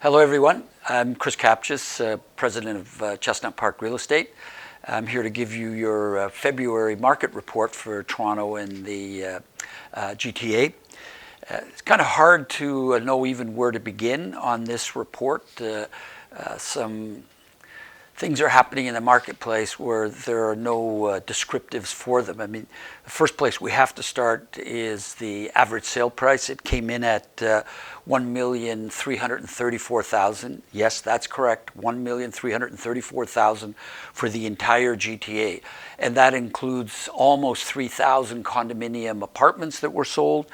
Hello everyone, I'm Chris Kapchis, President of Chestnut Park Real Estate. I'm here to give you your February market report for Toronto and the GTA. It's kind of hard to know even where to begin on this report. Some things are happening in the marketplace where there are no descriptives for them. I mean, the first place we have to start is the average sale price. It came in at $1,334,000. Yes, that's correct, $1,334,000 for the entire GTA. And that includes almost 3,000 condominium apartments that were sold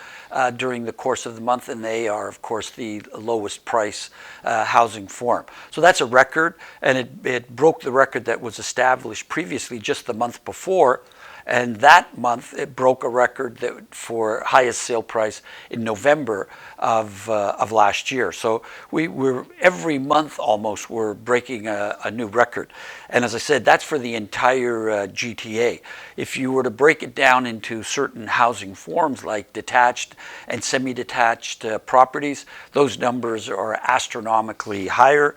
during the course of the month, and they are, of course, the lowest price housing form. So that's a record, and it broke the record that was established previously just the month before. And that month, it broke a record for highest sale price in November of last year. So we're every month almost we're breaking a new record. And as I said, that's for the entire GTA. If you were to break it down into certain housing forms like detached and semi-detached properties, those numbers are astronomically higher.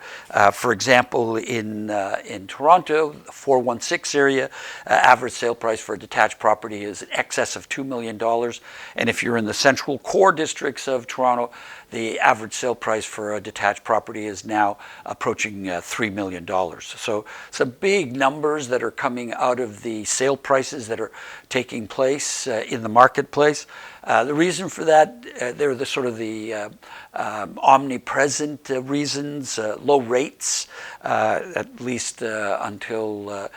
For example, in Toronto, the 416 area, average sale price for a detached property is in excess of $2 million. And if you're in the central core districts of Toronto, the average sale price for a detached property is now approaching $3 million. So some big numbers that are coming out of the sale prices that are taking place in the marketplace. The reason for that, they're the sort of the omnipresent reasons, low rates, at least until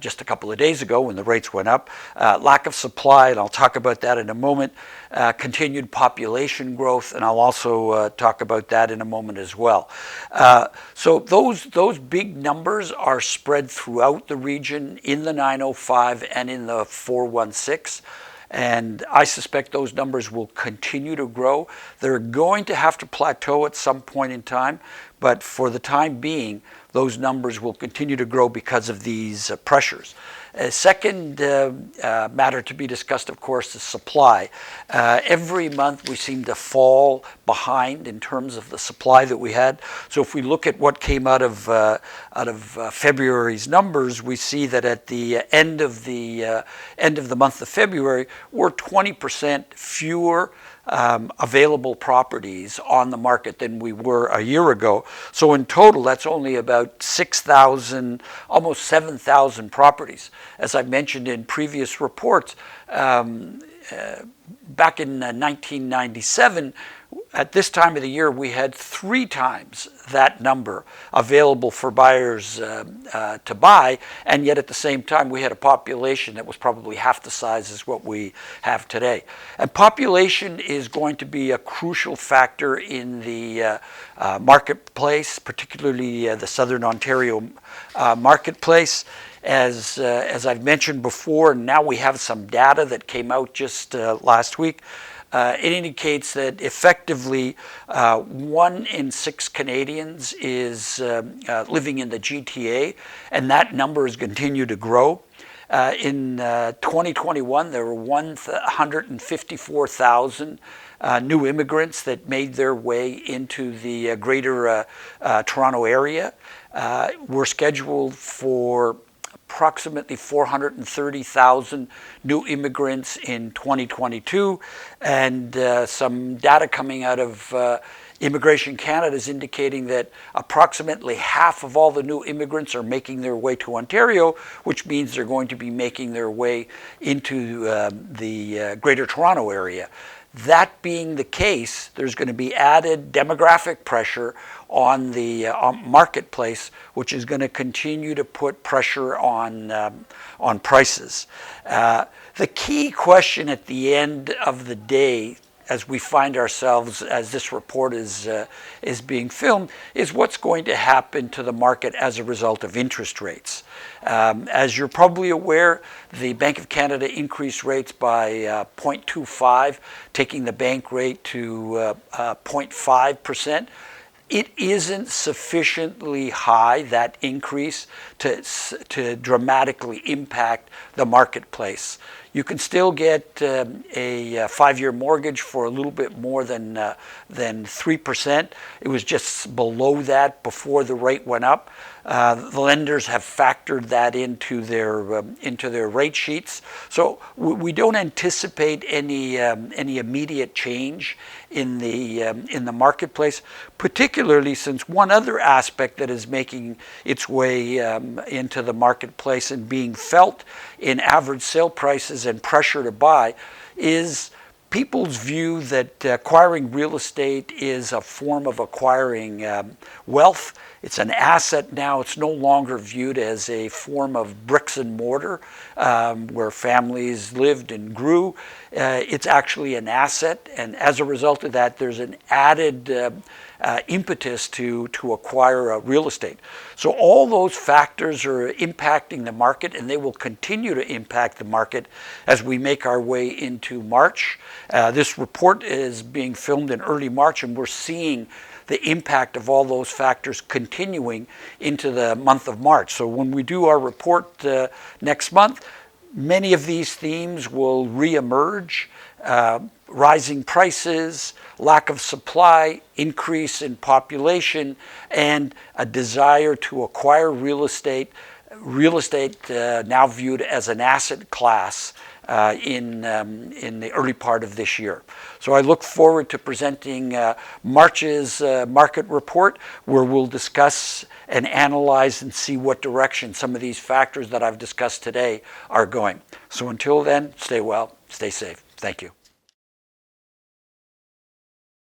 just a couple of days ago when the rates went up. Lack of supply, and I'll talk about that in a moment. Continued population growth, and I'll also talk about that in a moment as well. So those big numbers are spread throughout the region in the 905 and in the 416. And I suspect those numbers will continue to grow. They're going to have to plateau at some point in time, but for the time being, those numbers will continue to grow because of these pressures. A second matter to be discussed, of course, is supply. Every month we seem to fall behind in terms of the supply that we had. So if we look at what came out of February's numbers, we see that at the end of the month of February, we're 20% fewer available properties on the market than we were a year ago. So in total, that's only about 6,000, almost 7,000 properties. As I mentioned in previous reports, back in 1997, at this time of the year, we had 3 times that number available for buyers to buy, and yet at the same time, we had a population that was probably half the size as what we have today. And population is going to be a crucial factor in the marketplace, particularly the Southern Ontario marketplace. As I've mentioned before, now we have some data that came out just last week. It indicates that effectively 1 in 6 Canadians is living in the GTA, and that number has continued to grow. In 2021, there were 154,000 new immigrants that made their way into the greater Toronto area. We're scheduled for approximately 430,000 new immigrants in 2022, and some data coming out of Immigration Canada is indicating that approximately half of all the new immigrants are making their way to Ontario, which means they're going to be making their way into the Greater Toronto area. That being the case, there's going to be added demographic pressure on the marketplace, which is going to continue to put pressure on prices. The key question at the end of the day, as we find ourselves, as this report is being filmed, is what's going to happen to the market as a result of interest rates. As you're probably aware, the Bank of Canada increased rates by 0.25, taking the bank rate to 0.5%. It isn't sufficiently high, that increase, to dramatically impact the marketplace. You can still get a 5-year mortgage for a little bit more than 3%. It was just below that before the rate went up. The lenders have factored that into their rate sheets, so we don't anticipate any immediate change in the marketplace. Particularly since one other aspect that is making its way into the marketplace and being felt in average sale prices and pressure to buy is people's view that acquiring real estate is a form of acquiring wealth. It's an asset now. It's no longer viewed as a form of bricks and mortar where families lived and grew. It's actually an asset, and as a result of that, there's an added impetus to acquire real estate. So all those factors are impacting the market, and they will continue to impact the market as we make our way into March. This report is being filmed in early March, and we're seeing the impact of all those factors continuing into the month of March. So when we do our report next month, many of these themes will reemerge. Rising prices, lack of supply, increase in population, and a desire to acquire real estate. Real estate now viewed as an asset class in the early part of this year. So I look forward to presenting March's market report, where we'll discuss and analyze and see what direction some of these factors that I've discussed today are going. So until then, stay well, stay safe. Thank you.